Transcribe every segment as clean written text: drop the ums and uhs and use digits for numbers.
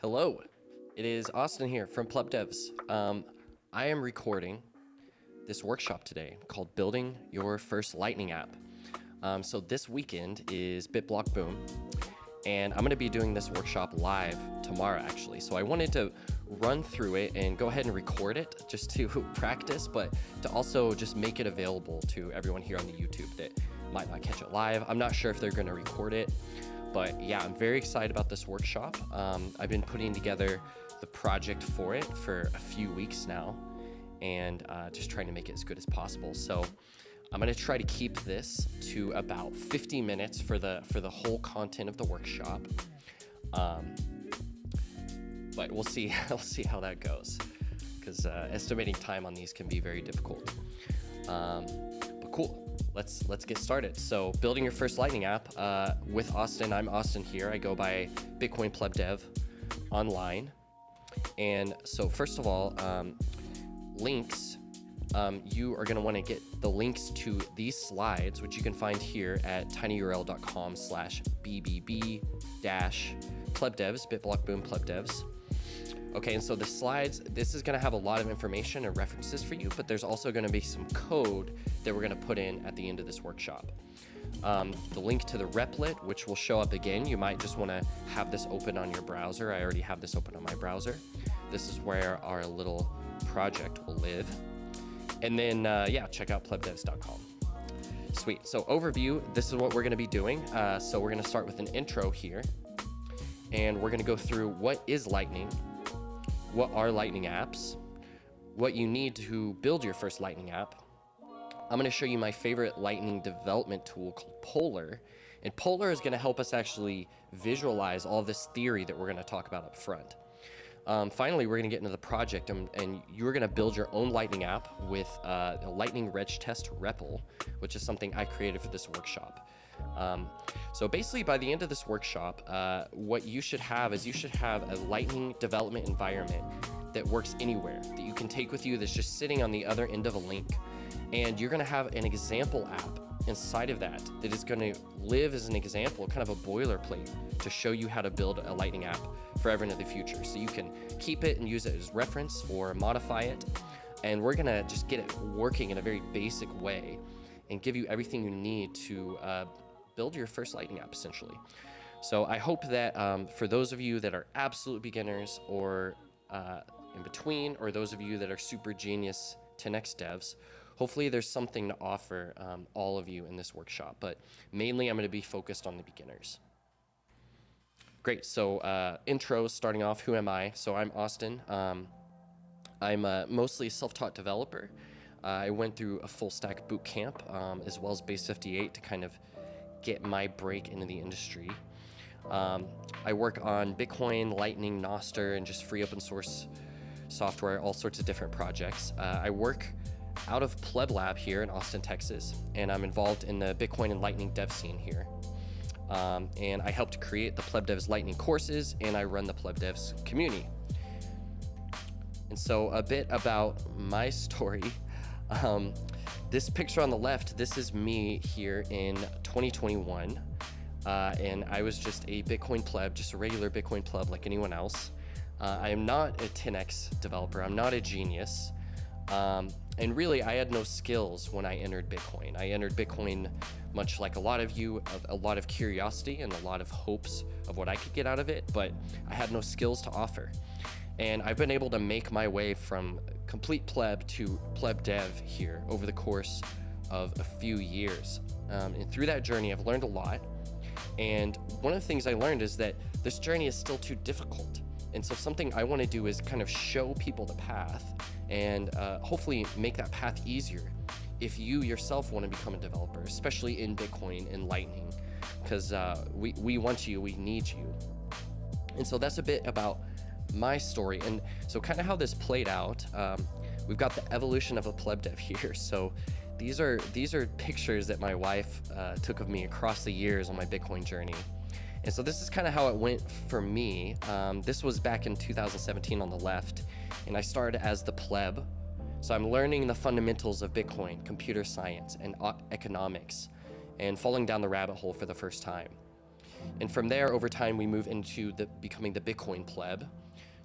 Hello, it is Austin here from Plebdevs. I am recording this workshop today called Building Your First Lightning App. So this weekend is BitBlock Boom, and I'm going to be doing this workshop live tomorrow actually. So I wanted to run through it and go ahead and record it just to practice, but to also just make it available to everyone here on the YouTube that might not catch it live. I'm not sure if they're going to record it. But yeah, I'm very excited about this workshop. I've been putting together the project for it for a few weeks now, and just trying to make it as good as possible. So I'm gonna try to keep this to about 50 minutes for the whole content of the workshop. But we'll see. I'll see how that goes, because estimating time on these can be very difficult. But cool. Let's get started. So building your first Lightning app with Austin. I'm Austin here. I go by Bitcoin Plebdev online. And so first of all, links. You are going to want to get the links to these slides, which you can find here at tinyurl.com/bbb-plebdevs, BitBlock Boom Plebdevs. Okay, and so the slides, this is going to have a lot of information and references for you, but there's also going to be some code that we're going to put in at the end of this workshop. The link to the replit, which will show up again. You might just want to have this open on your browser. I already have this open on my browser. This is where our little project will live. And then, check out plebdevs.com. Sweet. So overview, this is what we're going to be doing. So we're going to start with an intro here, and we're going to go through what is Lightning, what are Lightning apps, what you need to build your first Lightning app. I'm going to show you my favorite Lightning development tool called Polar. And Polar is going to help us actually visualize all this theory that we're going to talk about up front. Finally, we're going to get into the project, and you're going to build your own Lightning app with a Lightning Reg Test REPL, which is something I created for this workshop. So basically, by the end of this workshop, what you should have is a Lightning development environment that works anywhere, that you can take with you, that's just sitting on the other end of a link. And you're going to have an example app inside of that is going to live as an example, kind of a boilerplate, to show you how to build a Lightning app forever into the future. So you can keep it and use it as reference or modify it. And we're going to just get it working in a very basic way and give you everything you need to build your first Lightning app, essentially. So I hope that for those of you that are absolute beginners or in between, or those of you that are super genius 10x devs, hopefully there's something to offer all of you in this workshop. But mainly I'm going to be focused on the beginners. Great. So intro, starting off, who am I? So I'm Austin. I'm mostly a self-taught developer. I went through a full stack boot camp as well as Base 58 to kind of get my break into the industry. I work on Bitcoin, Lightning, Nostr, and just free open source software, all sorts of different projects. I work out of Pleb Lab here in Austin, Texas, and I'm involved in the Bitcoin and Lightning dev scene here. And I helped create the Plebdevs Lightning courses, and I run the Plebdevs community. And so a bit about my story. This picture on the left, this is me here in 2021. And I was just a Bitcoin pleb, just a regular Bitcoin pleb like anyone else. I am not a 10x developer. I'm not a genius. And really, I had no skills when I entered Bitcoin. I entered Bitcoin much like a lot of you, a lot of curiosity and a lot of hopes of what I could get out of it, but I had no skills to offer. And I've been able to make my way from complete pleb to pleb dev here over the course of a few years. And through that journey, I've learned a lot. And one of the things I learned is that this journey is still too difficult. And so something I want to do is kind of show people the path and hopefully make that path easier if you yourself want to become a developer, especially in Bitcoin and Lightning, because we want you, we need you. And so that's a bit about my story. And so kind of how this played out, we've got the evolution of a pleb dev here. So these are pictures that my wife took of me across the years on my Bitcoin journey. And so this is kind of how it went for me. This was back in 2017 on the left, and I started as the pleb. So I'm learning the fundamentals of Bitcoin, computer science, and economics, and falling down the rabbit hole for the first time. And from there, over time, we move into becoming the Bitcoin pleb.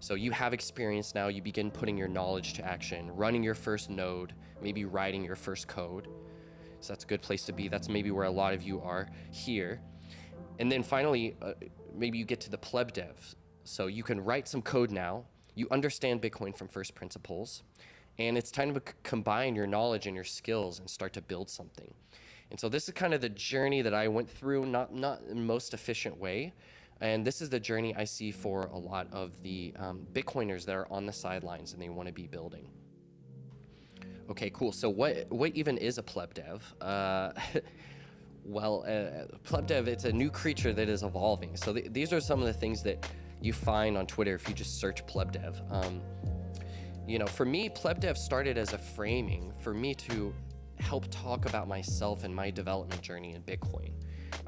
So you have experience now, you begin putting your knowledge to action, running your first node, maybe writing your first code. So that's a good place to be. That's maybe where a lot of you are here. And then finally, maybe you get to the Plebdevs. So you can write some code now, you understand Bitcoin from first principles, and it's time to combine your knowledge and your skills and start to build something. And so this is kind of the journey that I went through, not in the most efficient way. And this is the journey I see for a lot of the Bitcoiners that are on the sidelines and they want to be building. Okay, cool. So what even is a plebdev? Well, plebdev, it's a new creature that is evolving. So these are some of the things that you find on Twitter if you just search plebdev. You know, for me, plebdev started as a framing for me to help talk about myself and my development journey in Bitcoin.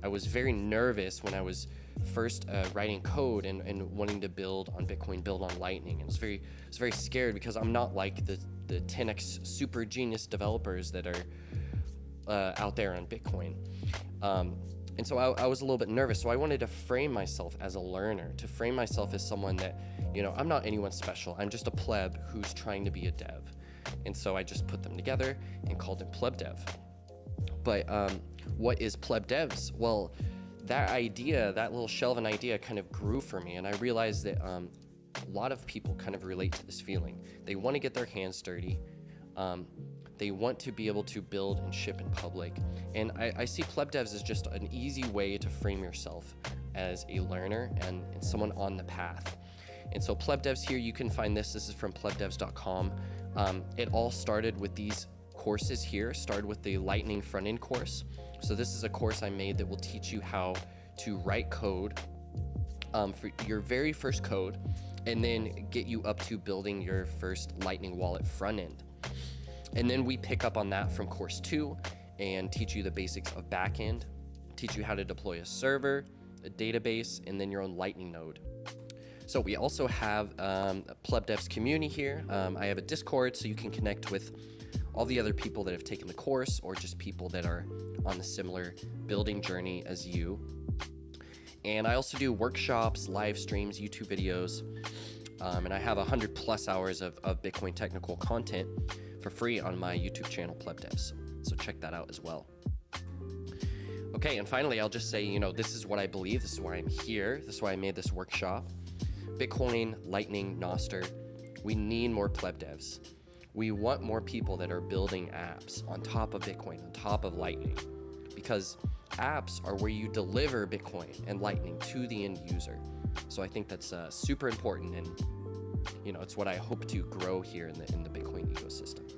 I was very nervous when I was first writing code and wanting to build on Bitcoin, build on Lightning. And I was very scared because I'm not like the 10x super genius developers that are out there on Bitcoin. And so I was a little bit nervous. So I wanted to frame myself as a learner, to frame myself as someone that, you know, I'm not anyone special. I'm just a pleb who's trying to be a dev. And so I just put them together and called it Plebdev. But what is Plebdevs? Well, that idea, that little shell of an idea kind of grew for me. And I realized that a lot of people kind of relate to this feeling. They want to get their hands dirty. They want to be able to build and ship in public. And I see Plebdevs as just an easy way to frame yourself as a learner and someone on the path. And so Plebdevs here, you can find this. This is from plebdevs.com. It all started with these courses here, started with the Lightning front-end course. So this is a course I made that will teach you how to write code for your very first code, and then get you up to building your first Lightning wallet front-end. And then we pick up on that from course 2 and teach you the basics of backend, teach you how to deploy a server, a database, and then your own Lightning node. So we also have a Plebdevs community here. I have a Discord so you can connect with all the other people that have taken the course or just people that are on the similar building journey as you. And I also do workshops, live streams, YouTube videos, and I have 100+ hours of Bitcoin technical content for free on my YouTube channel, Plebdevs. So check that out as well. Okay, and finally, I'll just say, you know, this is what I believe. This is why I'm here. This is why I made this workshop. Bitcoin, Lightning, Nostr, we need more Plebdevs. We want more people that are building apps on top of Bitcoin, on top of Lightning, because apps are where you deliver Bitcoin and Lightning to the end user. So I think that's super important, and you know, it's what I hope to grow here in the Bitcoin ecosystem.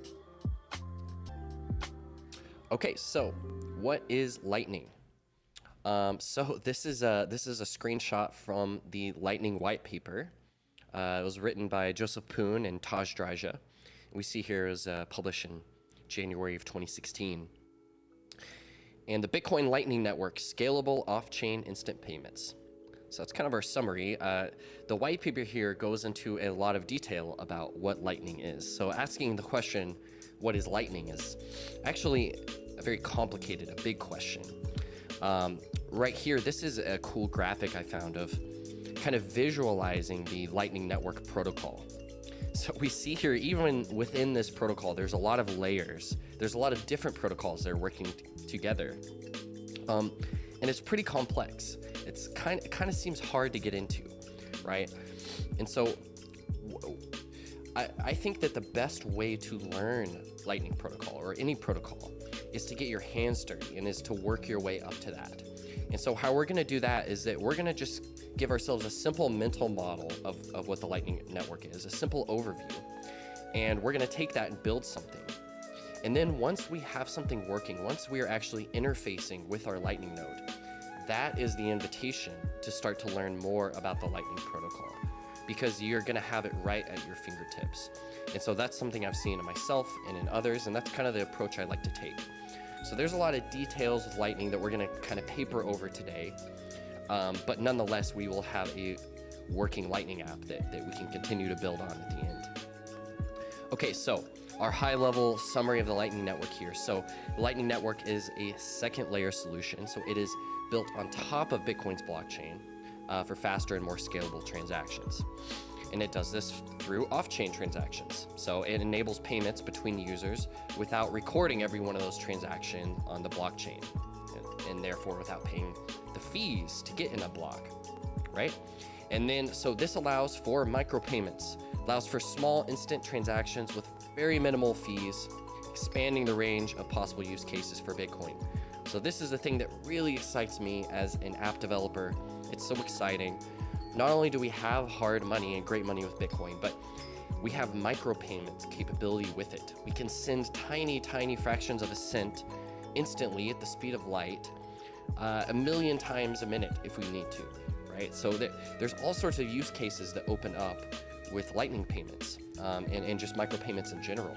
Okay, so what is Lightning? So this is a screenshot from the Lightning white paper. It was written by Joseph Poon and Taj Draja. We see here it was published in January of 2016. And the Bitcoin Lightning Network, scalable off-chain instant payments. So that's kind of our summary. The white paper here goes into a lot of detail about what Lightning is. So asking the question, what is Lightning, is actually a very complicated, a big question. Right here, this is a cool graphic I found of kind of visualizing the Lightning Network protocol. So we see here, even within this protocol, there's a lot of layers. There's a lot of different protocols that are working together. And it's pretty complex. It kind of seems hard to get into, right? And so I think that the best way to learn Lightning protocol or any protocol is to get your hands dirty and is to work your way up to that. And so how we're going to do that is that we're going to just give ourselves a simple mental model of what the Lightning Network is, a simple overview. And we're going to take that and build something. And then once we have something working, once we are actually interfacing with our Lightning node, that is the invitation to start to learn more about the Lightning protocol, because you're going to have it right at your fingertips. And so that's something I've seen in myself and in others, and that's kind of the approach I like to take. So there's a lot of details with Lightning that we're going to kind of paper over today, but nonetheless, we will have a working Lightning app that we can continue to build on at the end. Okay, so our high-level summary of the Lightning Network here. So the Lightning Network is a second layer solution. So it is built on top of Bitcoin's blockchain for faster and more scalable transactions. And it does this through off-chain transactions. So it enables payments between users without recording every one of those transactions on the blockchain, and therefore without paying the fees to get in a block, right? And then, so this allows for micropayments, allows for small instant transactions with very minimal fees, expanding the range of possible use cases for Bitcoin. So this is the thing that really excites me as an app developer. It's so exciting. Not only do we have hard money and great money with Bitcoin, but we have micropayments capability with it. We can send tiny, tiny fractions of a cent instantly at the speed of light, 1 million times a minute if we need to, right? So there's all sorts of use cases that open up with Lightning payments and just micropayments in general.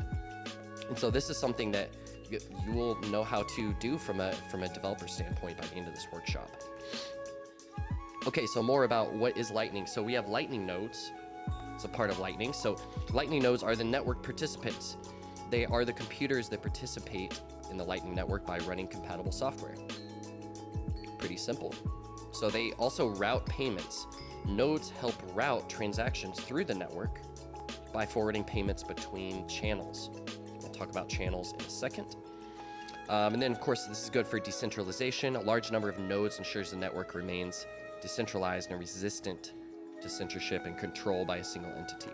And so this is something that you will know how to do from a developer standpoint by the end of this workshop. Okay, so more about what is Lightning. So we have Lightning nodes. It's a part of Lightning. So Lightning nodes are the network participants. They are the computers that participate in the Lightning network by running compatible software. Pretty simple. So they also route payments. Nodes help route transactions through the network by forwarding payments between channels. We'll talk about channels in a second. And then, of course, this is good for decentralization. A large number of nodes ensures the network remains decentralized and resistant to censorship and control by a single entity.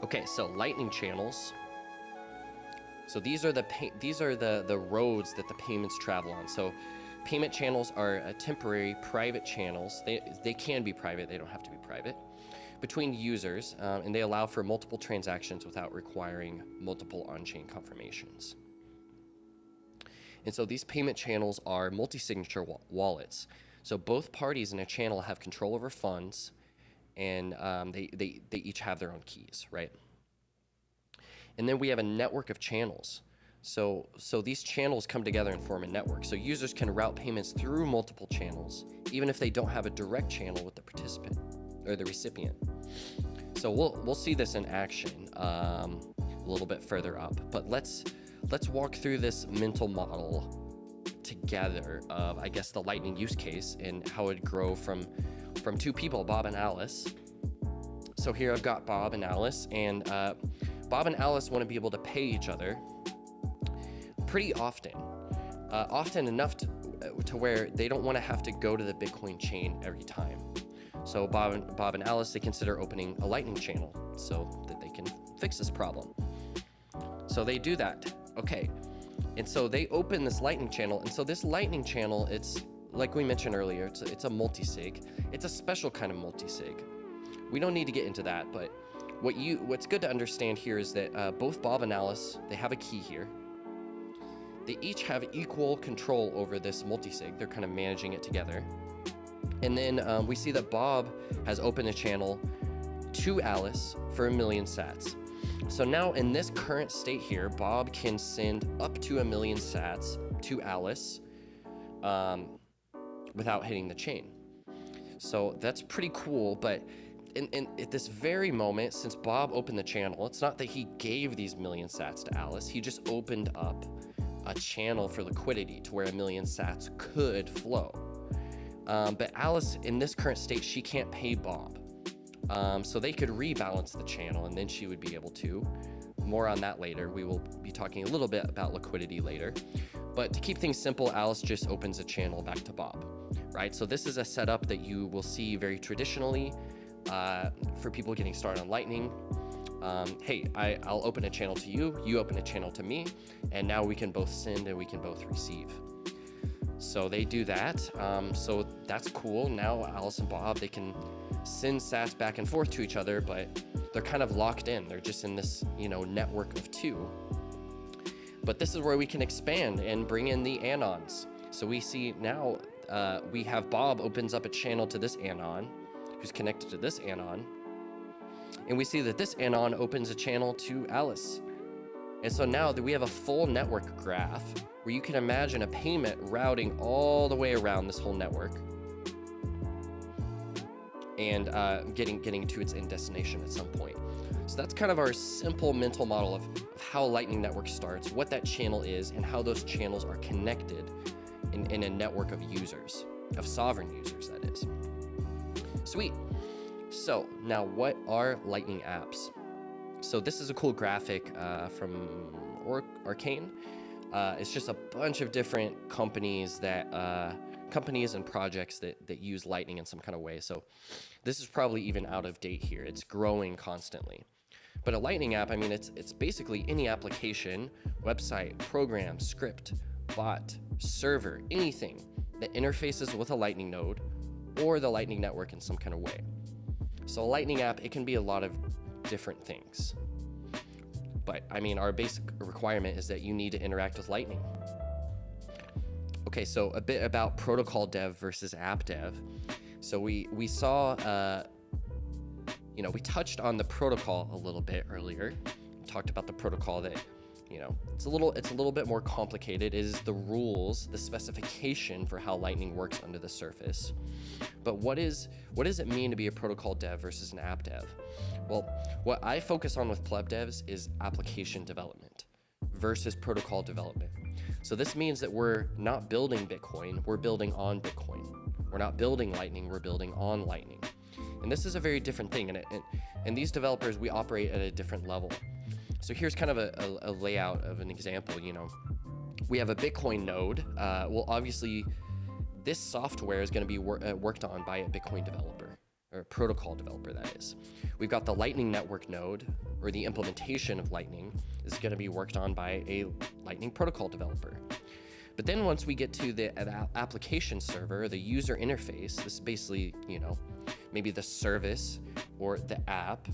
Okay, so Lightning channels. So these are the roads that the payments travel on. So payment channels are temporary private channels. They can be private. They don't have to be private. Between users, and they allow for multiple transactions without requiring multiple on-chain confirmations. And so these payment channels are multi-signature wallets. So both parties in a channel have control over funds, and they each have their own keys, right? And then we have a network of channels. So these channels come together and form a network. So users can route payments through multiple channels, even if they don't have a direct channel with the participant or the recipient. So we'll see this in action a little bit further up. But let's walk through this mental model together of, I guess, the Lightning use case and how it'd grow from two people, Bob and Alice. So here I've got Bob and Alice, and Bob and Alice want to be able to pay each other pretty often, often enough to where they don't want to have to go to the Bitcoin chain every time. So Bob and Alice, they consider opening a Lightning channel so that they can fix this problem. So they do that. Okay. And so they open this Lightning channel. And so this Lightning channel, it's like we mentioned earlier, it's a multi-sig. It's a special kind of multi-sig. We don't need to get into that, but what's good to understand here is that both Bob and Alice, they have a key here. They each have equal control over this multi-sig. They're kind of managing it together. And then we see that Bob has opened a channel to Alice for 1 million sats. So now in this current state here, Bob can send up to 1 million sats to Alice without hitting the chain. So that's pretty cool, but at this very moment, since Bob opened the channel, it's not that he gave these 1 million sats to Alice, he just opened up a channel for liquidity to where 1 million sats could flow. But Alice, in this current state, she can't pay Bob. So they could rebalance the channel, and then she would be able to. More on that later. We will be talking a little bit about liquidity later. But to keep things simple, Alice just opens a channel back to Bob, right? So this is a setup that you will see very traditionally for people getting started on Lightning. Hey, I'll open a channel to you, you open a channel to me, and now we can both send and we can both receive. So they do that. So that's cool. Now Alice and Bob, they can send sats back and forth to each other, but they're kind of locked in. They're just in this, network of two. But this is where we can expand and bring in the anons. So we see now we have Bob opens up a channel to this anon, who's connected to this anon. And we see that this anon opens a channel to Alice. And so now that we have a full network graph where you can imagine a payment routing all the way around this whole network and getting to its end destination at some point. So that's kind of our simple mental model of how Lightning Network starts, what that channel is, and how those channels are connected in a network of users, of sovereign users, that is. Sweet. So now, what are Lightning apps? So this is a cool graphic from Arcane. It's just a bunch of different companies and projects that use Lightning in some kind of way. So this is probably even out of date here. It's growing constantly. But a Lightning app, I mean, it's basically any application, website, program, script, bot, server, anything that interfaces with a Lightning node or the Lightning network in some kind of way. So a Lightning app, it can be a lot of different things. But I mean, our basic requirement is that you need to interact with Lightning. Okay, so a bit about protocol dev versus app dev. So we saw, we touched on the protocol a little bit earlier. We talked about the protocol that, it's a little bit more complicated. It is the rules, the specification for how Lightning works under the surface. But what does it mean to be a protocol dev versus an app dev? Well, what I focus on with Plebdevs is application development versus protocol development. So this means that we're not building Bitcoin, we're building on Bitcoin. We're not building Lightning, we're building on Lightning. And this is a very different thing. And these developers, we operate at a different level. So here's kind of a layout of an example. We have a Bitcoin node. Well, obviously, this software is going to be worked on by a Bitcoin developer, or a protocol developer, that is. We've got the Lightning Network node, or the implementation of Lightning is going to be worked on by a Lightning protocol developer. But then once we get to the application server, the user interface, this is basically, maybe the service or the app.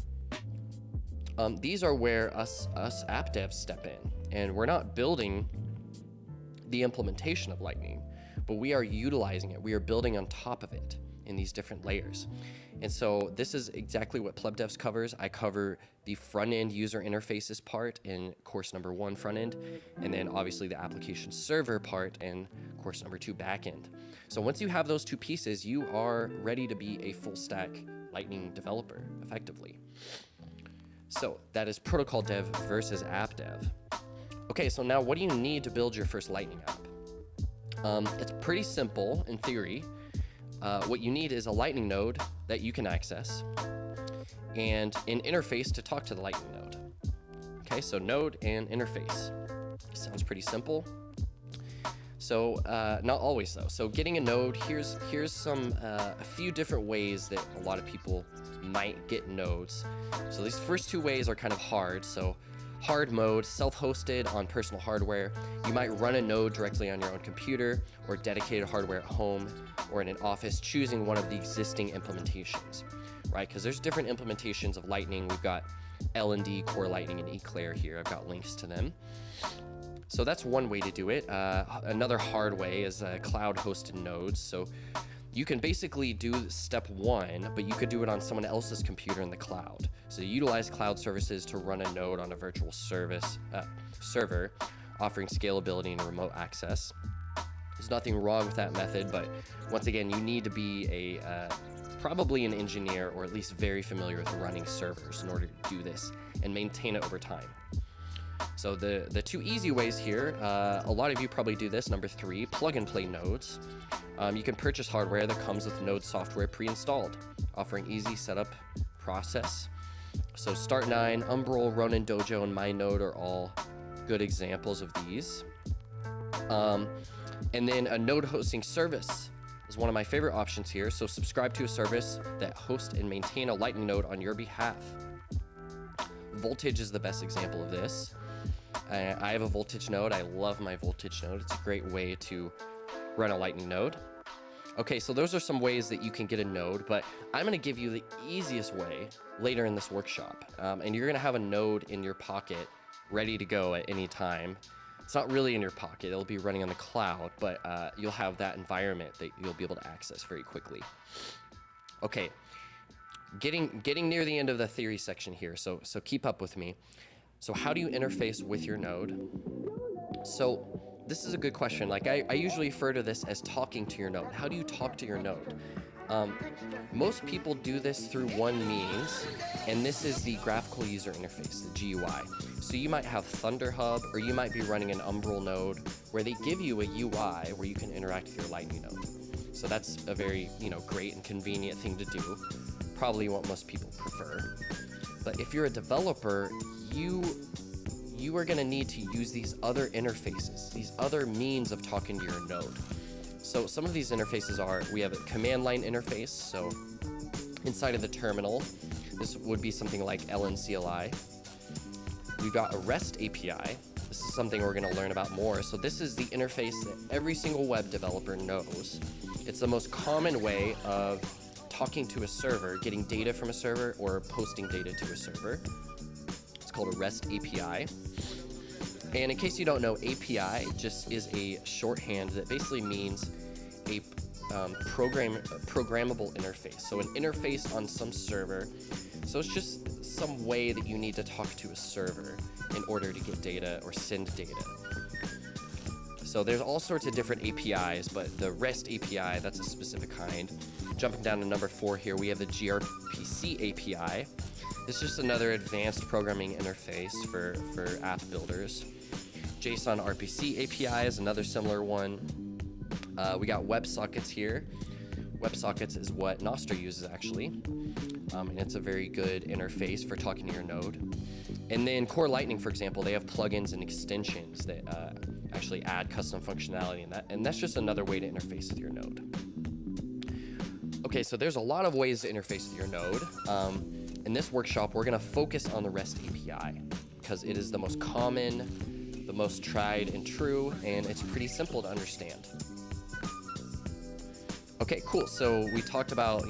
These are where us app devs step in, and we're not building the implementation of Lightning, but we are utilizing it. We are building on top of it in these different layers. And so this is exactly what Plebdevs covers. I cover the front-end user interfaces part in course number 1, front-end, and then obviously the application server part in course number 2, back-end. So once you have those two pieces, you are ready to be a full-stack Lightning developer, effectively. So that is protocol dev versus app dev. Okay, so now what do you need to build your first Lightning app? It's pretty simple in theory. What you need is a Lightning node that you can access and an interface to talk to the Lightning node. Okay, so node and interface. Sounds pretty simple. So not always though. So getting a node, here's some a few different ways that a lot of people might get nodes. So these first two ways are kind of hard. So hard mode, self-hosted on personal hardware. You might run a node directly on your own computer or dedicated hardware at home or in an office, choosing one of the existing implementations, right? Because there's different implementations of Lightning. We've got L&D, Core Lightning, and Eclair here. I've got links to them. So that's one way to do it. Another hard way is cloud-hosted nodes. So you can basically do step 1, but you could do it on someone else's computer in the cloud. So you utilize cloud services to run a node on a virtual server, offering scalability and remote access. There's nothing wrong with that method, but once again, you need to be probably an engineer or at least very familiar with running servers in order to do this and maintain it over time. So the two easy ways here, a lot of you probably do this. Number 3, plug and play nodes. You can purchase hardware that comes with node software pre-installed, offering easy setup process. So Start9, Umbrel, Ronin Dojo, and MyNode are all good examples of these. And then a node hosting service is one of my favorite options here. So subscribe to a service that hosts and maintain a Lightning node on your behalf. Voltage is the best example of this. I have a Voltage node. I love my Voltage node. It's a great way to run a Lightning node. Okay, so those are some ways that you can get a node, but I'm going to give you the easiest way later in this workshop. And you're going to have a node in your pocket ready to go at any time. It's not really in your pocket. It'll be running on the cloud, but you'll have that environment that you'll be able to access very quickly. Okay, getting near the end of the theory section here, so keep up with me. So how do you interface with your node? So this is a good question. Like I usually refer to this as talking to your node. How do you talk to your node? Most people do this through one means, and this is the graphical user interface, the GUI. So you might have ThunderHub, or you might be running an Umbrel node where they give you a UI where you can interact with your Lightning node. So that's a very, great and convenient thing to do. Probably what most people prefer. But if you're a developer, you are going to need to use these other interfaces, these other means of talking to your node. So some of these interfaces are, we have a command line interface. So inside of the terminal, this would be something like LNCLI. We've got a REST API. This is something we're going to learn about more. So this is the interface that every single web developer knows. It's the most common way of talking to a server, getting data from a server, or posting data to a server. It's called a REST API. And in case you don't know, API just is a shorthand that basically means a programmable interface. So an interface on some server. So it's just some way that you need to talk to a server in order to get data or send data. So there's all sorts of different APIs, but the REST API, that's a specific kind. Jumping down to number 4 here, we have the gRPC API. It's just another advanced programming interface for app builders. JSON RPC API is another similar one. We got WebSockets here. WebSockets is what Nostr uses actually. And it's a very good interface for talking to your node. And then Core Lightning, for example, they have plugins and extensions that actually add custom functionality in that. And that's just another way to interface with your node. Okay, so there's a lot of ways to interface with your node. In this workshop, we're going to focus on the REST API because it is the most common, the most tried and true, and it's pretty simple to understand. Okay, cool. So we talked about,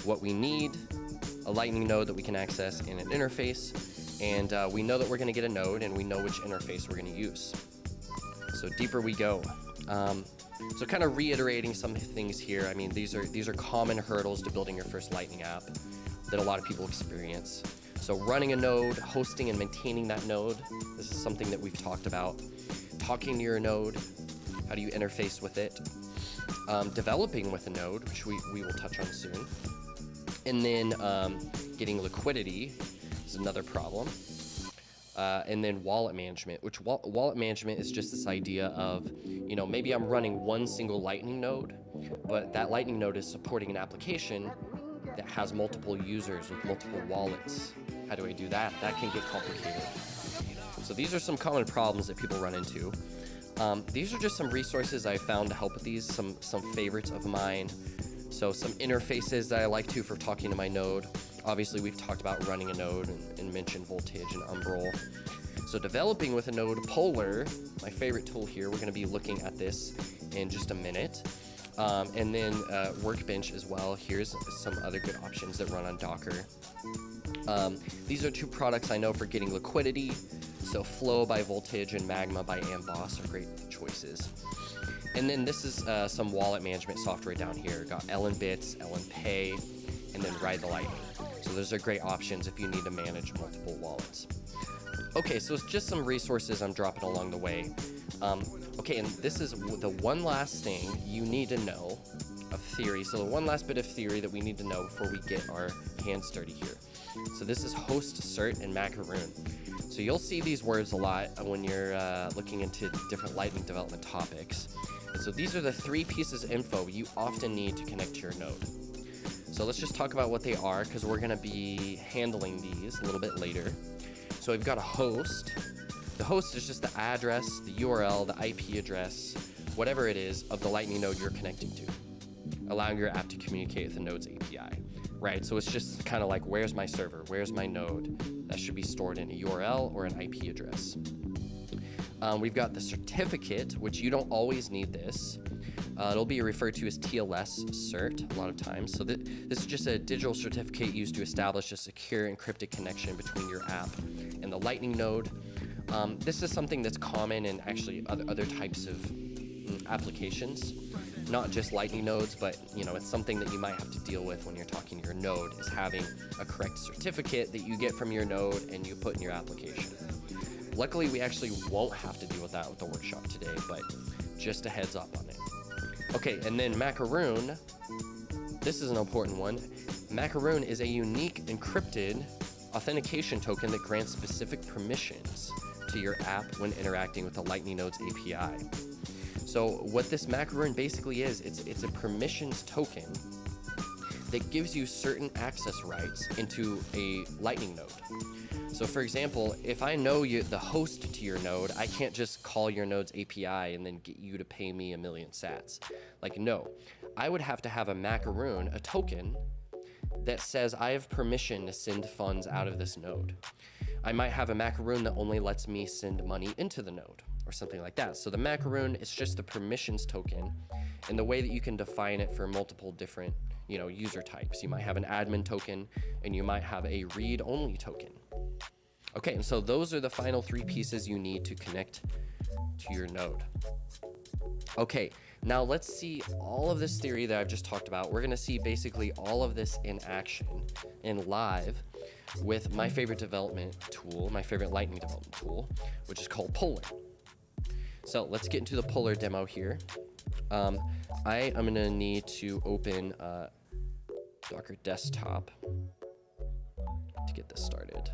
what we need, a Lightning node that we can access in an interface, and we know that we're going to get a node, and we know which interface we're going to use. So deeper we go. So kind of reiterating some things here. I mean, these are common hurdles to building your first Lightning app that a lot of people experience. So running a node, hosting and maintaining that node. This is something that we've talked about. Talking to your node, how do you interface with it? Developing with a node, which we will touch on soon. And then getting liquidity is another problem. And then wallet management, which wallet management is just this idea of, maybe I'm running one single Lightning node, but that Lightning node is supporting an application that has multiple users with multiple wallets. How do I do that? That can get complicated. So these are some common problems that people run into. These are just some resources I found to help with these, some favorites of mine. So some interfaces that I like for talking to my node. Obviously, we've talked about running a node and mentioned Voltage and Umbrel. So developing with a node, Polar, my favorite tool here. We're going to be looking at this in just a minute. And then Workbench as well. Here's some other good options that run on Docker. These are 2 products I know for getting liquidity. So Flow by Voltage and Magma by Amboss are great choices. And then this is some wallet management software down here. Got LNBits, LNPay, and then Ride the Lightning. So those are great options if you need to manage multiple wallets. Okay, so it's just some resources I'm dropping along the way. Okay, and this is the one last thing you need to know of theory. So the one last bit of theory that we need to know before we get our hands dirty here. So this is host, cert, and macaroon. So you'll see these words a lot when you're looking into different Lightning development topics. And so these are the 3 pieces of info you often need to connect to your node. So let's just talk about what they are, because we're going to be handling these a little bit later. So we've got a host. The host is just the address, the URL, the IP address, whatever it is of the Lightning node you're connecting to, allowing your app to communicate with the node's API, right? So it's just kind of like, where's my server? Where's my node? That should be stored in a URL or an IP address. We've got the certificate, which you don't always need this. It'll be referred to as TLS cert a lot of times. So this is just a digital certificate used to establish a secure encrypted connection between your app and the Lightning node. This is something that's common in actually other types of applications, not just Lightning nodes, but it's something that you might have to deal with when you're talking to your node, is having a correct certificate that you get from your node and you put in your application. Luckily, we actually won't have to deal with that with the workshop today, but just a heads up on it. Okay, and then macaroon this is an important one. Macaroon is a unique encrypted authentication token that grants specific permissions to your app when interacting with the Lightning Nodes API. So what this macaroon basically is, it's a permissions token that gives you certain access rights into a Lightning node. So for example, if I know the host to your node, I can't just call your node's API and then get you to pay me 1,000,000 sats. Like, no, I would have to have a macaroon, a token that says I have permission to send funds out of this node. I might have a macaroon that only lets me send money into the node or something like that. So the macaroon is just the permissions token, and the way that you can define it for multiple different, user types. You might have an admin token, and you might have a read-only token. Okay, and so those are the final 3 pieces you need to connect to your node. Okay, now let's see all of this theory that I've just talked about. We're gonna see basically all of this in action and live with my favorite development tool, my favorite Lightning development tool, which is called Polar. So let's get into the Polar demo here. I am gonna need to open Docker Desktop to get this started.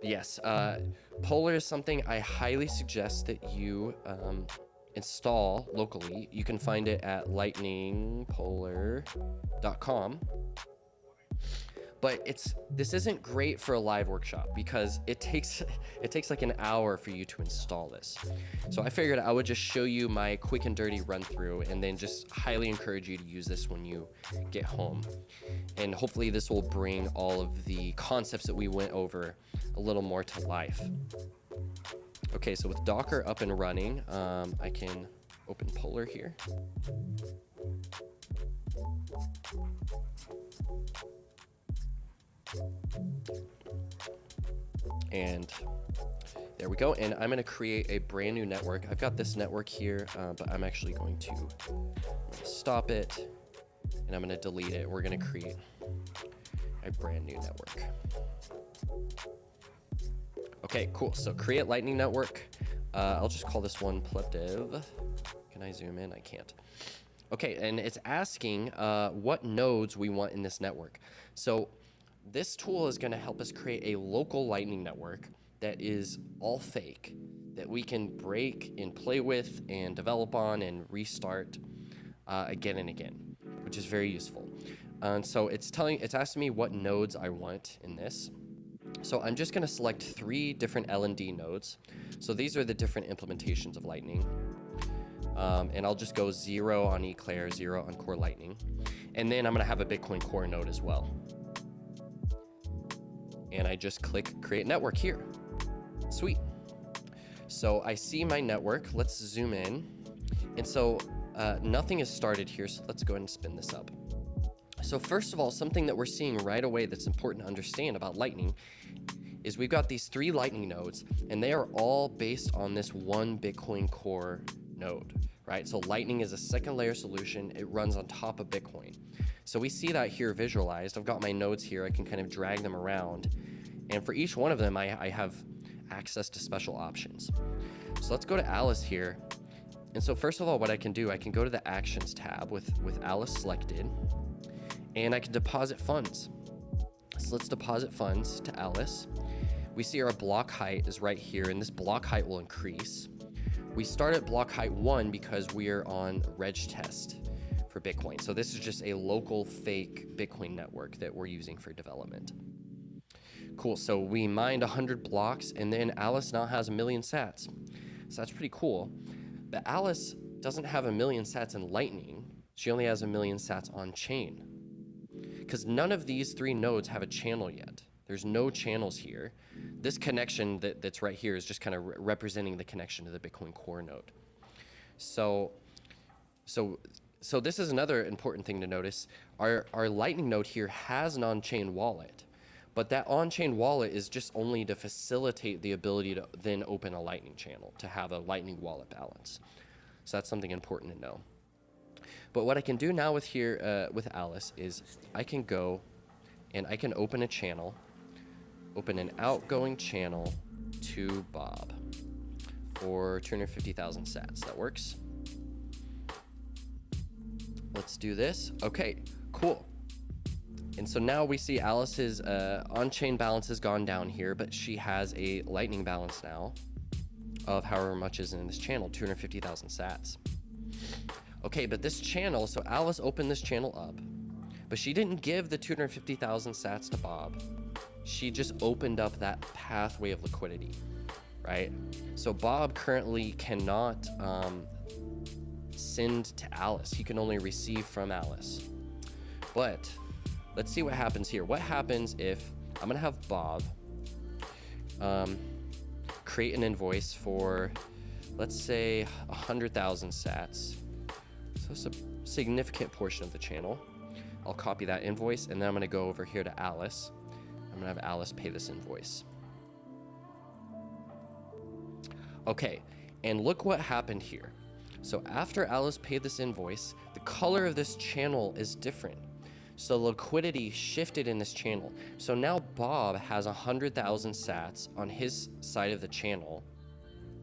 Yes, Polar is something I highly suggest that you install locally. You can find it at lightningpolar.com. But this isn't great for a live workshop because it takes like an hour for you to install this. So I figured I would just show you my quick and dirty run through, and then just highly encourage you to use this when you get home. And hopefully this will bring all of the concepts that we went over a little more to life. Okay, so with Docker up and running, I can open Polar here. And there we go. And I'm going to create a brand new network. I've got this network here, but I'm actually going to stop it, and I'm going to delete it. We're going to create a brand new network. Okay, cool. So create Lightning network. I'll just call this one Plebdev. Can I zoom in? I can't. Okay, and it's asking what nodes we want in this network. So this tool is going to help us create a local Lightning network that is all fake, that we can break and play with and develop on and restart again and again, which is very useful. So it's asking me what nodes I want in this. So I'm just going to select 3 different LND nodes. So these are the different implementations of Lightning. And I'll just go 0 on eClair, 0 on Core Lightning. And then I'm going to have a Bitcoin Core node as well. And I just click Create Network here. Sweet. So I see my network. Let's zoom in. And so nothing is started here, so let's go ahead and spin this up. So first of all, something that we're seeing right away that's important to understand about Lightning is we've got these 3 Lightning nodes, and they are all based on this one Bitcoin Core node, right? So Lightning is a second layer solution. It runs on top of Bitcoin. So we see that here visualized. I've got my nodes here. I can kind of drag them around. And for each one of them, I have access to special options. So let's go to Alice here. And so first of all, what I can do, I can go to the Actions tab with Alice selected, and I can deposit funds. So let's deposit funds to Alice. We see our block height is right here, and this block height will increase. We start at block height 1 because we are on reg test for Bitcoin. So this is just a local fake Bitcoin network that we're using for development. Cool, so we mined 100 blocks, and then Alice now has 1,000,000 sats. So that's pretty cool. But Alice doesn't have 1,000,000 sats in Lightning. She only has 1,000,000 sats on chain. Because none of these 3 nodes have a channel yet. There's no channels here. This connection that's right here is just kind of representing the connection to the Bitcoin Core node. So this is another important thing to notice. Our Lightning node here has an on-chain wallet, but that on-chain wallet is just only to facilitate the ability to then open a Lightning channel, to have a Lightning wallet balance. So that's something important to know. But what I can do now with Alice is I can go and I can open a channel, open an outgoing channel to Bob for 250,000 sats. That works. let's do this. Okay, cool. And so now we see Alice's on-chain balance has gone down here, but she has a lightning balance now of however much is in this channel, 250,000 sats. Okay, but this channel, so Alice opened this channel up, but she didn't give the 250,000 sats to Bob. She just opened up that pathway of liquidity, right? So Bob currently cannot send to Alice. He can only receive from Alice. But let's see what happens here. What happens if I'm gonna have Bob create an invoice for, let's say, 100,000 sats. So it's a significant portion of the channel. I'll copy that invoice, and then I'm gonna go over here to Alice. I'm gonna have Alice pay this invoice. Okay, and look what happened here. So after Alice paid this invoice, the color of this channel is different. So liquidity shifted in this channel. So now Bob has 100,000 sats on his side of the channel,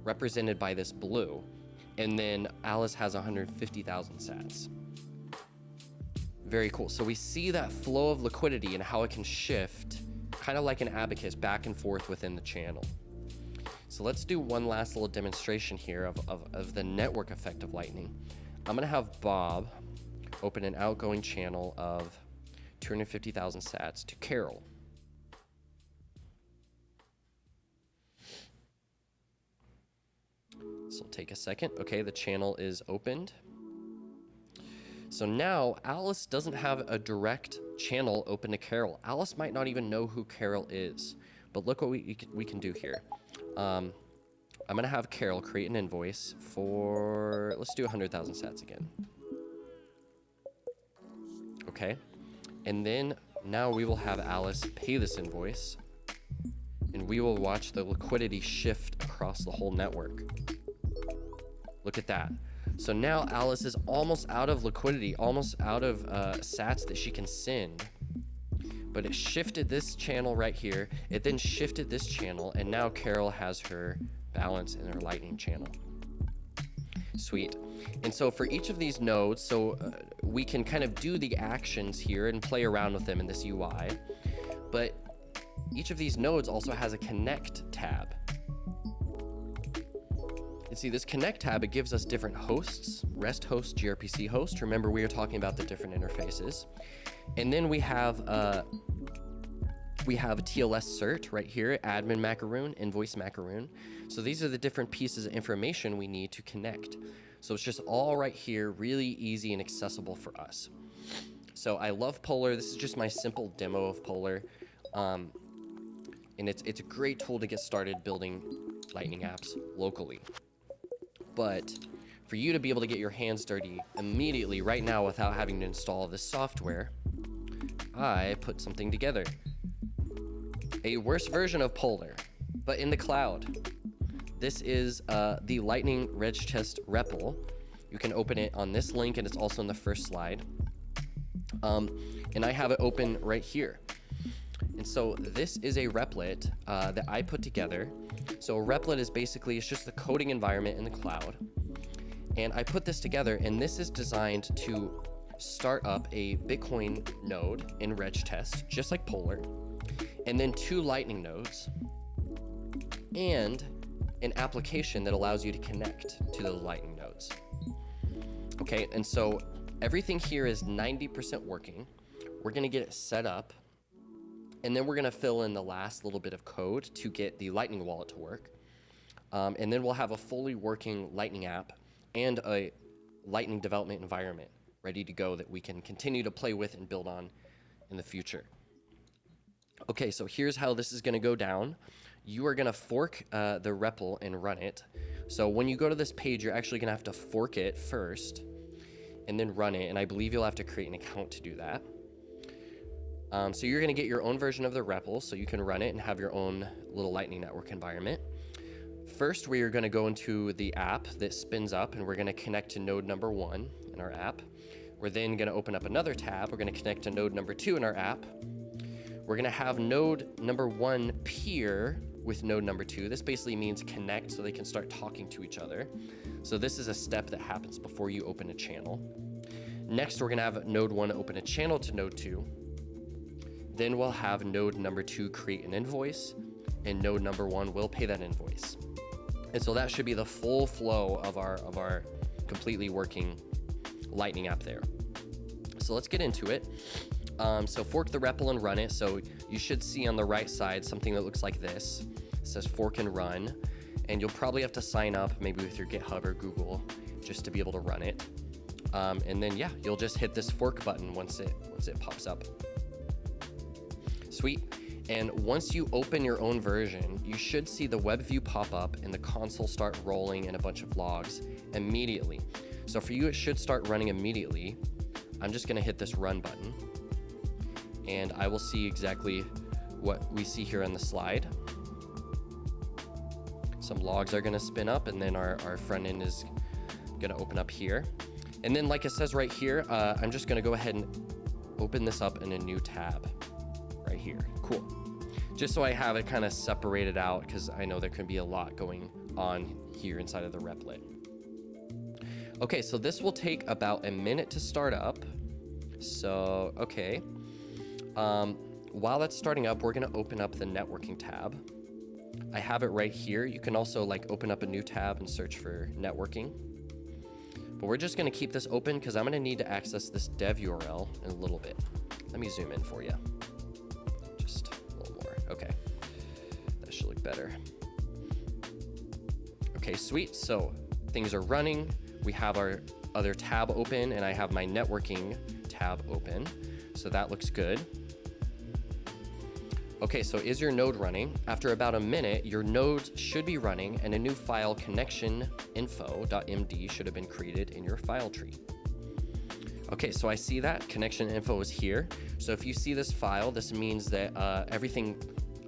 represented by this blue, and then Alice has 150,000 sats. Very cool. So we see that flow of liquidity and how it can shift, kind of like an abacus, back and forth within the channel. So let's do one last little demonstration here of the network effect of Lightning. I'm gonna have Bob open an outgoing channel of 250,000 sats to Carol. This will take a second. Okay, the channel is opened. So now Alice doesn't have a direct channel open to Carol. Alice might not even know who Carol is, but look what we can do here. I'm gonna have Carol create an invoice for, let's do 100,000 sats again. Okay, and then now we will have Alice pay this invoice, and we will watch the liquidity shift across the whole network. Look at that. So now Alice is almost out of liquidity, almost out of sats that she can send. But it shifted this channel right here. It then shifted this channel, and now Carol has her balance in her Lightning channel. Sweet. And so for each of these nodes, so we can kind of do the actions here and play around with them in this UI. But each of these nodes also has a connect tab. And see, this connect tab, it gives us different hosts, REST host, gRPC host. Remember, we are talking about the different interfaces. And then we have a TLS cert right here, admin macaroon, invoice macaroon. So these are the different pieces of information we need to connect. So it's just all right here, really easy and accessible for us. So I love Polar. This is just my simple demo of Polar. And it's a great tool to get started building Lightning apps locally. But for you to be able to get your hands dirty immediately right now without having to install this software, I put something together. A worse version of Polar, but in the cloud. This is the Lightning Regtest REPL. You can open it on this link, and it's also in the first slide. And I have it open right here. And so this is a replet that I put together. So a replet is basically, it's just the coding environment in the cloud. And I put this together, and this is designed to start up a Bitcoin node in Regtest, just like Polar, and then 2 Lightning nodes, and an application that allows you to connect to those Lightning nodes. Okay, and so everything here is 90% working. We're gonna get it set up, and then we're gonna fill in the last little bit of code to get the Lightning wallet to work. And then we'll have a fully working Lightning app and a Lightning development environment ready to go that we can continue to play with and build on in the future. Okay, so here's how this is gonna go down. You are gonna fork the REPL and run it. So when you go to this page, you're actually gonna have to fork it first and then run it. And I believe you'll have to create an account to do that. So you're gonna get your own version of the REPL so you can run it and have your own little Lightning Network environment. First, we are gonna go into the app that spins up, and we're gonna connect to node number 1 in our app. We're then gonna open up another tab. We're gonna connect to node number 2 in our app. We're gonna have node number 1 peer with node number 2. This basically means connect so they can start talking to each other. So this is a step that happens before you open a channel. Next, we're gonna have node 1 open a channel to node 2. Then we'll have node number 2 create an invoice, and node number 1 will pay that invoice. And so that should be the full flow of our completely working Lightning app there. So let's get into it. So fork the REPL and run it. So you should see on the right side something that looks like this. It says fork and run, and you'll probably have to sign up maybe with your GitHub or Google just to be able to run it. And then yeah, you'll just hit this fork button once it pops up. Sweet. And once you open your own version, you should see the web view pop up and the console start rolling in a bunch of logs immediately. So for you, it should start running immediately. I'm just gonna hit this run button, and I will see exactly what we see here on the slide. Some logs are gonna spin up, and then our front end is gonna open up here. And then like it says right here, I'm just gonna go ahead and open this up in a new tab right here. Cool. Just so I have it kind of separated out, because I know there can be a lot going on here inside of the replit. Okay, so this will take about a minute to start up. So, okay. While that's starting up, we're gonna open up the networking tab. I have it right here. You can also like open up a new tab and search for networking. But we're just gonna keep this open because I'm gonna need to access this dev URL in a little bit. Let me zoom in for you. Just a little more, okay. That should look better. Okay, sweet, so things are running. We have our other tab open, and I have my networking tab open. So that looks good. Okay, so is your node running? After about a minute, your node should be running, and a new file connectioninfo.md should have been created in your file tree. Okay, so I see that connection info is here. So if you see this file, this means that everything,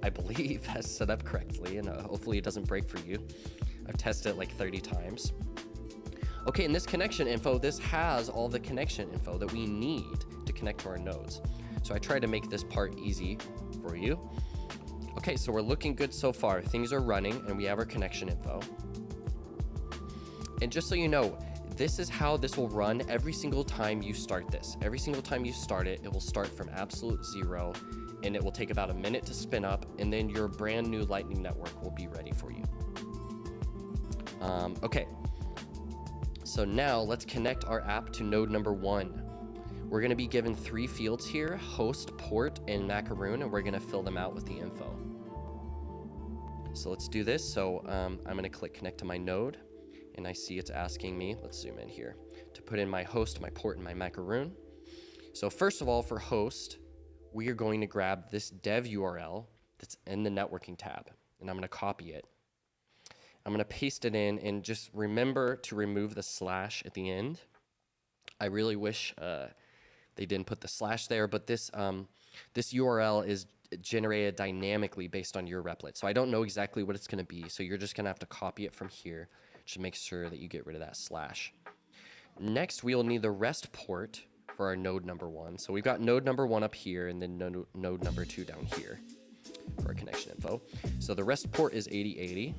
I believe, has set up correctly, and hopefully it doesn't break for you. I've tested it like 30 times. Okay, in this connection info, this has all the connection info that we need to connect to our nodes. So I tried to make this part easy for you. Okay, so we're looking good so far. Things are running, and we have our connection info. And just so you know, this is how this will run every single time you start this. Every single time you start it, it will start from absolute zero, and it will take about a minute to spin up, and then your brand new Lightning network will be ready for you. Okay. So now let's connect our app to node number 1. We're gonna be given 3 fields here: host, port, and macaroon, and we're gonna fill them out with the info. So let's do this. So I'm gonna click connect to my node, and I see it's asking me, let's zoom in here, to put in my host, my port, and my macaroon. So first of all, for host, we are going to grab this dev URL that's in the networking tab, and I'm gonna copy it. I'm gonna paste it in, and just remember to remove the slash at the end. I really wish they didn't put the slash there, but this URL is generated dynamically based on your replit. So I don't know exactly what it's gonna be, so you're just gonna have to copy it from here to make sure that you get rid of that slash. Next, we'll need the REST port for our node number 1. So we've got node number 1 up here, and then node number 2 down here for our connection info. So the REST port is 8080.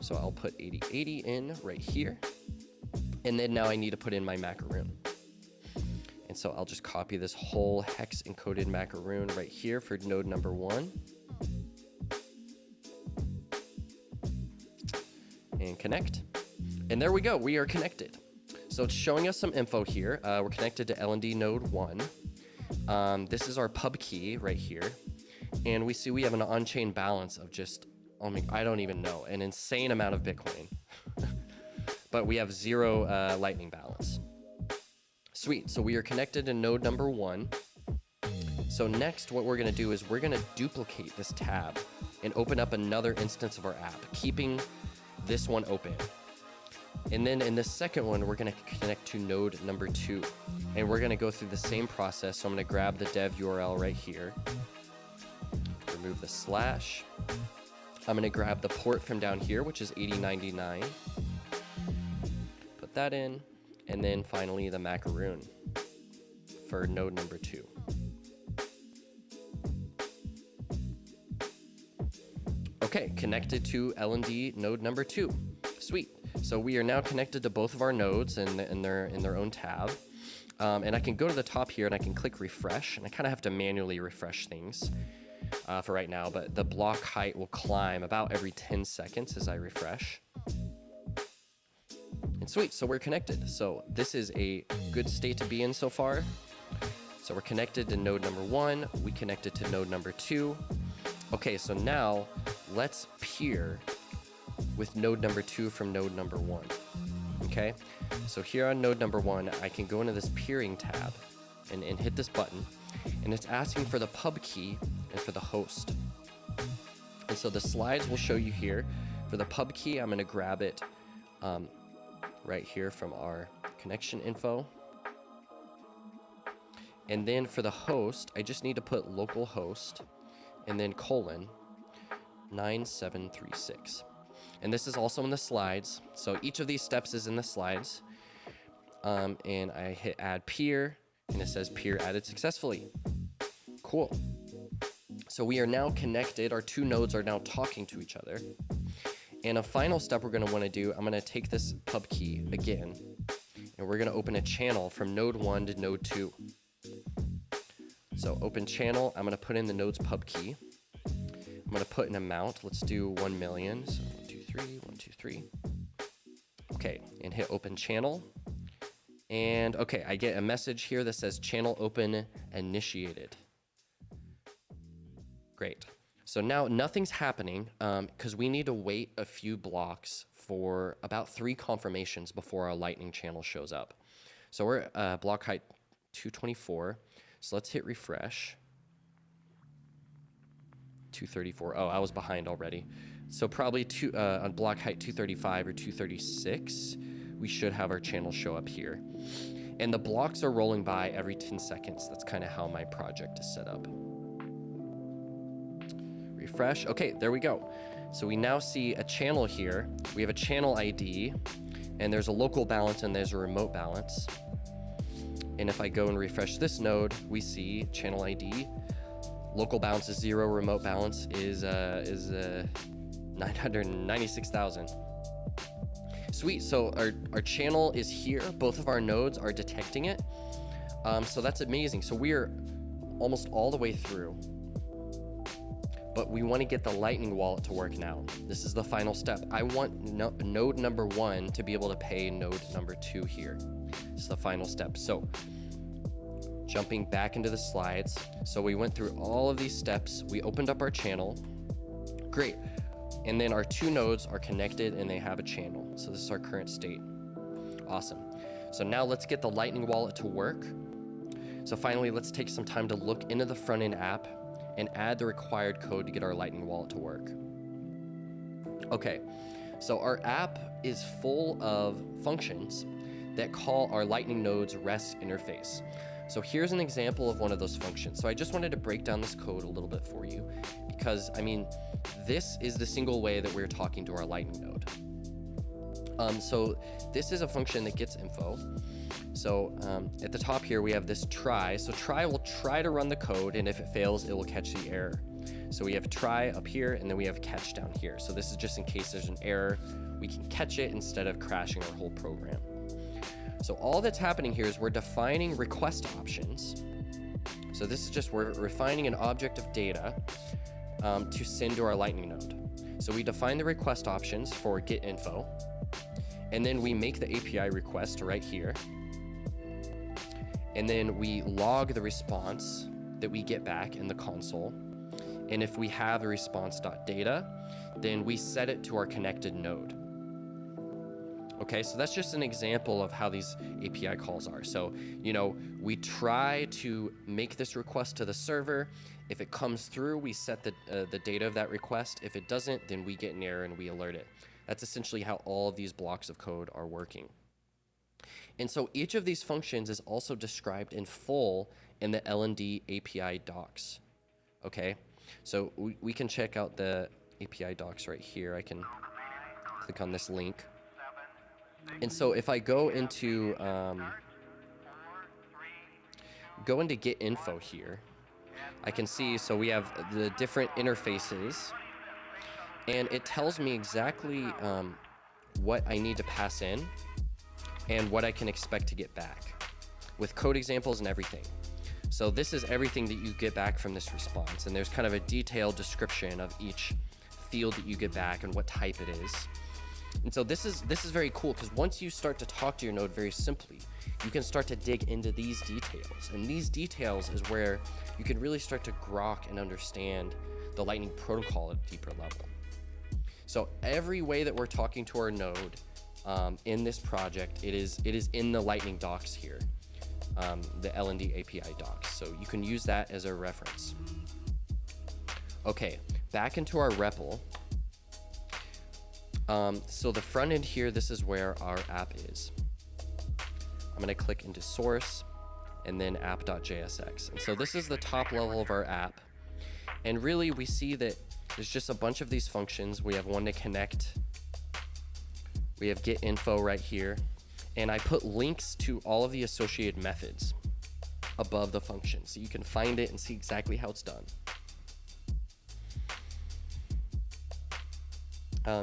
So I'll put 8080 in right here. And then now I need to put in my macaroon. And so I'll just copy this whole hex encoded macaroon right here for node number 1. And connect. And there we go, we are connected. So it's showing us some info here. We're connected to LND node 1. This is our pub key right here. And we see we have an on-chain balance of just, I don't even know, an insane amount of Bitcoin. But we have 0 Lightning balance. Sweet, so we are connected to node number 1. So next, what we're gonna do is we're gonna duplicate this tab and open up another instance of our app, keeping this one open. And then in the second one, we're gonna connect to node number 2. And we're gonna go through the same process. So I'm gonna grab the dev URL right here, remove the slash. I'm gonna grab the port from down here, which is 8099. Put that in, and then finally the macaroon for node number 2. Okay, connected to L&D node number 2. Sweet. So we are now connected to both of our nodes, and they're in their own tab. And I can go to the top here and I can click refresh, and I kind of have to manually refresh things for right now, but the block height will climb about every 10 seconds as I refresh. And sweet, so we're connected. So this is a good state to be in so far. So we're connected to node number 1, we connected to node number 2. Okay, so now let's peer with node number 2 from node number 1. Okay, so here on node number 1, I can go into this peering tab and hit this button, and it's asking for the pub key and for the host. And so the slides will show you here. For the pub key, I'm gonna grab it right here from our connection info. And then for the host, I just need to put localhost and then colon 9736. And this is also in the slides. So each of these steps is in the slides. And I hit add peer, and it says peer added successfully. Cool. So we are now connected. Our two nodes are now talking to each other. And a final step we're going to want to do, I'm going to take this pub key again, and we're going to open a channel from node 1 to node 2. So open channel, I'm going to put in the node's pub key. I'm going to put an amount. Let's do 1 million. So 1, 2, 3, 1, 2, 3. Okay, and hit open channel. And okay, I get a message here that says channel open initiated. Great. So now nothing's happening because we need to wait a few blocks for about 3 confirmations before our lightning channel shows up. So we're block height 224. So let's hit refresh. 234. Oh, I was behind already. So probably on block height 235 or 236, we should have our channel show up here. And the blocks are rolling by every 10 seconds. That's kind of how my project is set up. Refresh. Okay, there we go. So we now see a channel here. We have a channel ID, and there's a local balance and there's a remote balance. And if I go and refresh this node, we see channel ID. Local balance is 0. Remote balance is 996,000. Sweet. So our channel is here. Both of our nodes are detecting it. So that's amazing. So we are almost all the way through. But we want to get the Lightning wallet to work now. This is the final step. I want node number 1 to be able to pay node number 2 here. This is the final step. So jumping back into the slides. So we went through all of these steps. We opened up our channel. Great. And then our 2 nodes are connected and they have a channel. So this is our current state. Awesome. So now let's get the Lightning wallet to work. So finally, let's take some time to look into the front end app and add the required code to get our Lightning wallet to work. Okay, so our app is full of functions that call our Lightning node's REST interface. So here's an example of one of those functions. So I just wanted to break down this code a little bit for you because, I mean, this is the single way that we're talking to our Lightning node. So this is a function that gets info. So at the top here, we have this try. So try will try to run the code, and if it fails, it will catch the error. So we have try up here, and then we have catch down here. So this is just in case there's an error, we can catch it instead of crashing our whole program. So all that's happening here is we're defining request options. So this is just, we're refining an object of data to send to our Lightning node. So we define the request options for get info, and then we make the API request right here. And then we log the response that we get back in the console. And if we have the response.data, then we set it to our connected node. Okay, so that's just an example of how these API calls are. So, you know, we try to make this request to the server. If it comes through, we set the data of that request. If it doesn't, then we get an error and we alert it. That's essentially how all of these blocks of code are working. And so each of these functions is also described in full in the L&D API docs. Okay, so we can check out the API docs right here. I can click on this link. And so if I go into get info here, I can see, so we have the different interfaces, and it tells me exactly what I need to pass in and what I can expect to get back. with code examples and everything. So this is everything that you get back from this response, and there's kind of a detailed description of each field that you get back and what type it is. And so this is very cool, because once you start to talk to your node very simply, you can start to dig into these details, and these details is where you can really start to grok and understand the Lightning protocol at a deeper level. So every way that we're talking to our node in this project, it is in the Lightning docs here, the LND API docs. So you can use that as a reference. Okay, back into our REPL. So the front end here, this is where our app is. I'm gonna click into source and then app.jsx. And so this is the top level of our app. And really we see that there's just a bunch of these functions. We have one to connect. We have get info right here. And I put links to all of the associated methods above the function, so you can find it and see exactly how it's done.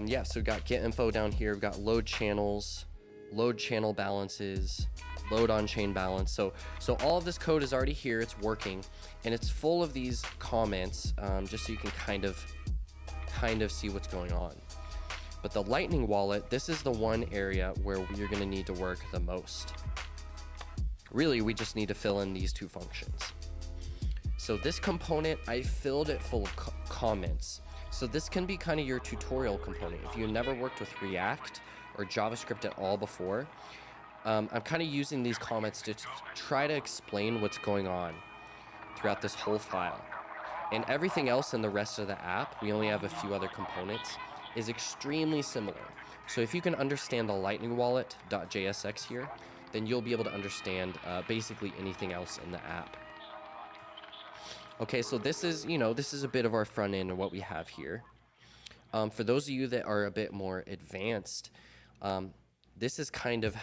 Yeah, so we've got get info down here. We've got load channels, load channel balances, load on chain balance. So all of this code is already here. It's working, and it's full of these comments, just so you can kind of see what's going on. But the Lightning wallet, this is the one area where we're going to need to work the most. Really, we just need to fill in these two functions. So this component, I filled it full of comments. So this can be kind of your tutorial component. If you never worked with React or JavaScript at all before, I'm kind of using these comments to try to explain what's going on throughout this whole file. And everything else in the rest of the app, we only have a few other components, is extremely similar. So if you can understand the Lightning wallet.jsx here, then you'll be able to understand basically anything else in the app. Okay, so this is a bit of our front end and what we have here. For those of you that are a bit more advanced, this is kind of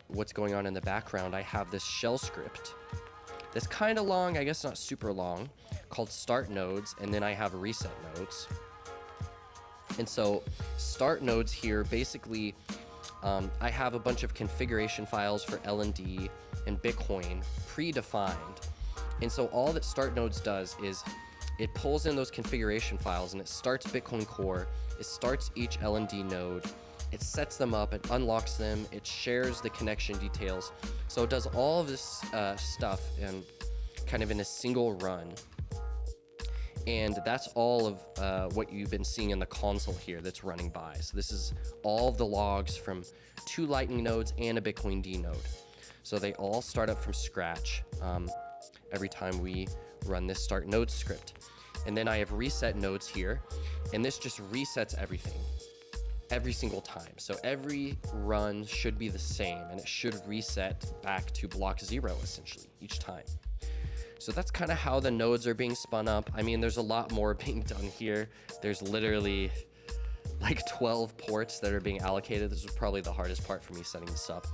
what's going on in the background. I have this shell script that's kind of long, I guess not super long, called start nodes, and then I have reset nodes. And so start nodes here, basically, I have a bunch of configuration files for LND and Bitcoin predefined. And so all that start nodes does is it pulls in those configuration files and it starts Bitcoin Core, it starts each LND node, it sets them up, it unlocks them, it shares the connection details. So it does all of this stuff and kind of in a single run. And that's all of what you've been seeing in the console here that's running by. So this is all of the logs from 2 Lightning nodes and a Bitcoin D node. So they all start up from scratch every time we run this start node script. And then I have reset nodes here, and this just resets everything every single time. So every run should be the same, and it should reset back to block 0 essentially each time. So that's kind of how the nodes are being spun up. I mean, there's a lot more being done here. There's literally like 12 ports that are being allocated. This was probably the hardest part for me setting this up.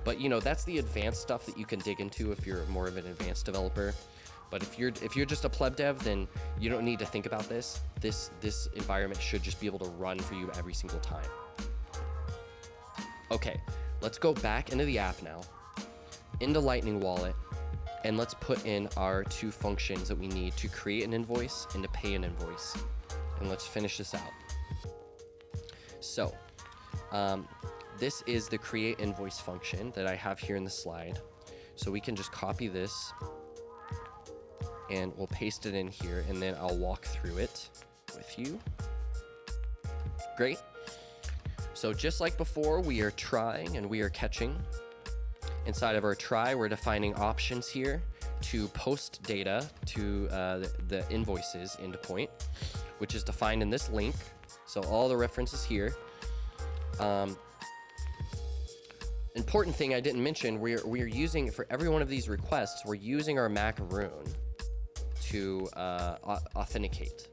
But that's the advanced stuff that you can dig into if you're more of an advanced developer. But if you're just a pleb dev, then you don't need to think about this. This environment should just be able to run for you every single time. Okay, let's go back into the app now, into Lightning Wallet, and let's put in our 2 functions that we need to create an invoice and to pay an invoice. And let's finish this out. So, this is the create invoice function that I have here in the slide. So we can just copy this and we'll paste it in here, and then I'll walk through it with you. Great. So just like before, we are trying and we are catching. Inside of our try, we're defining options here to post data to the invoices endpoint, which is defined in this link. So all the references here. Important thing I didn't mention, we're using, for every one of these requests, we're using our macaroon to authenticate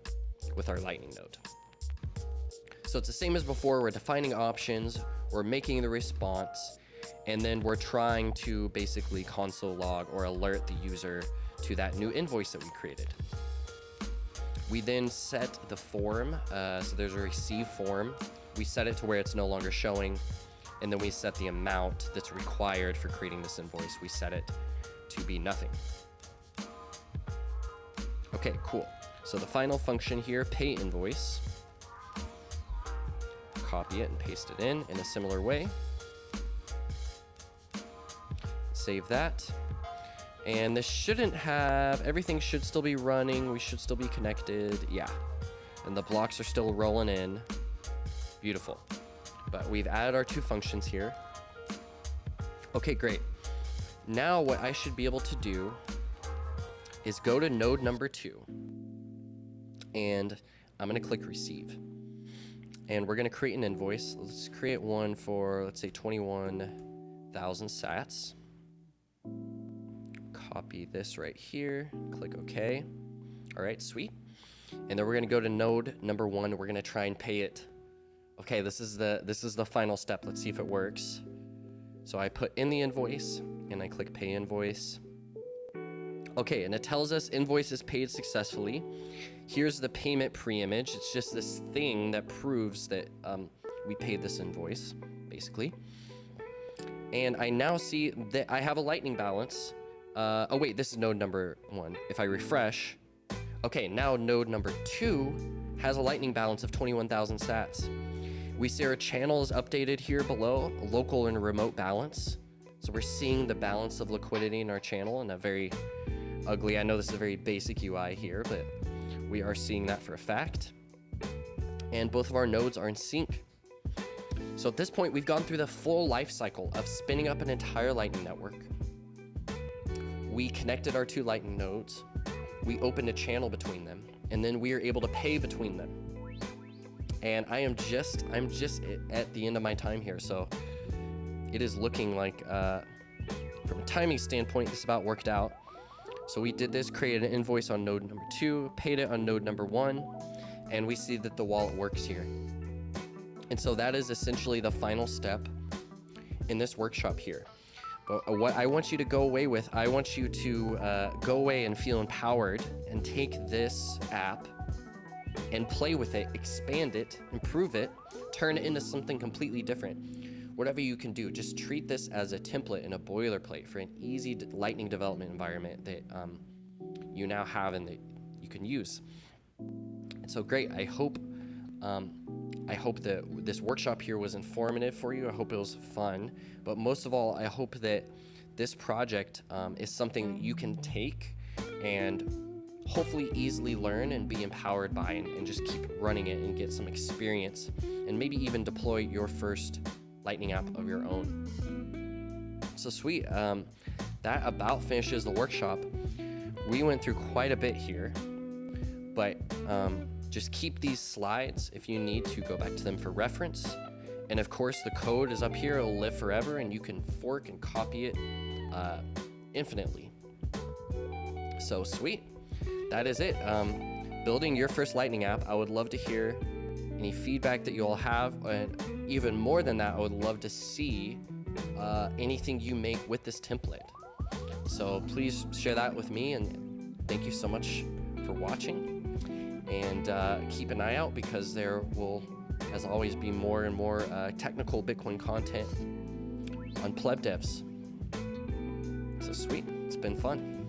with our Lightning node. So it's the same as before. We're defining options, we're making the response, and then we're trying to basically console log or alert the user to that new invoice that we created. We then set the form, so there's a receive form. We set it to where it's no longer showing, and then we set the amount that's required for creating this invoice. We set it to be nothing. Okay, cool. So the final function here, pay invoice. Copy it and paste it in a similar way. Save that. And this shouldn't have, everything should still be running. We should still be connected. Yeah. And the blocks are still rolling in. Beautiful. But we've added our two functions here. Okay, great. Now what I should be able to do is go to node number 2. And I'm going to click receive. And we're going to create an invoice. Let's create one for, let's say, 21,000 sats. Copy this right here, click OK. All right, sweet. And then we're gonna go to node number 1. We're gonna try and pay it. Okay, this is the final step. Let's see if it works. So I put in the invoice and I click pay invoice. Okay, and it tells us invoice is paid successfully. Here's the payment pre-image. It's just this thing that proves that we paid this invoice, basically. And I now see that I have a lightning balance. Oh wait, this is node number 1. If I refresh, okay, now node number 2 has a lightning balance of 21,000 sats. We see our channel is updated here below, local and remote balance. So we're seeing the balance of liquidity in our channel in a very ugly, I know this is a very basic UI here, but we are seeing that for a fact. And both of our nodes are in sync. So at this point, we've gone through the full life cycle of spinning up an entire Lightning network. We connected our 2 Lightning nodes. We opened a channel between them, and then we are able to pay between them. And I'm just at the end of my time here. So it is looking like, from a timing standpoint, this about worked out. So we did this, created an invoice on node number 2, paid it on node number 1, and we see that the wallet works here. And so that is essentially the final step in this workshop here. But what I want you to go away with, I want you to go away and feel empowered and take this app and play with it, expand it, improve it, turn it into something completely different. Whatever you can do, just treat this as a template and a boilerplate for an easy Lightning development environment that you now have and that you can use. And so great, I hope that this workshop here was informative for you. I hope it was fun, but most of all, I hope that this project is something that you can take and hopefully easily learn and be empowered by, and just keep running it and get some experience, and maybe even deploy your first Lightning app of your own. So sweet. That about finishes the workshop. We went through quite a bit here, but just keep these slides if you need to go back to them for reference. And of course, the code is up here. It'll live forever, and you can fork and copy it infinitely. So sweet. That is it. Building your first Lightning app. I would love to hear any feedback that you all have. And even more than that, I would love to see anything you make with this template. So please share that with me. And thank you so much for watching. And keep an eye out, because there will, as always, be more and more technical Bitcoin content on Plebdevs. So sweet. It's been fun.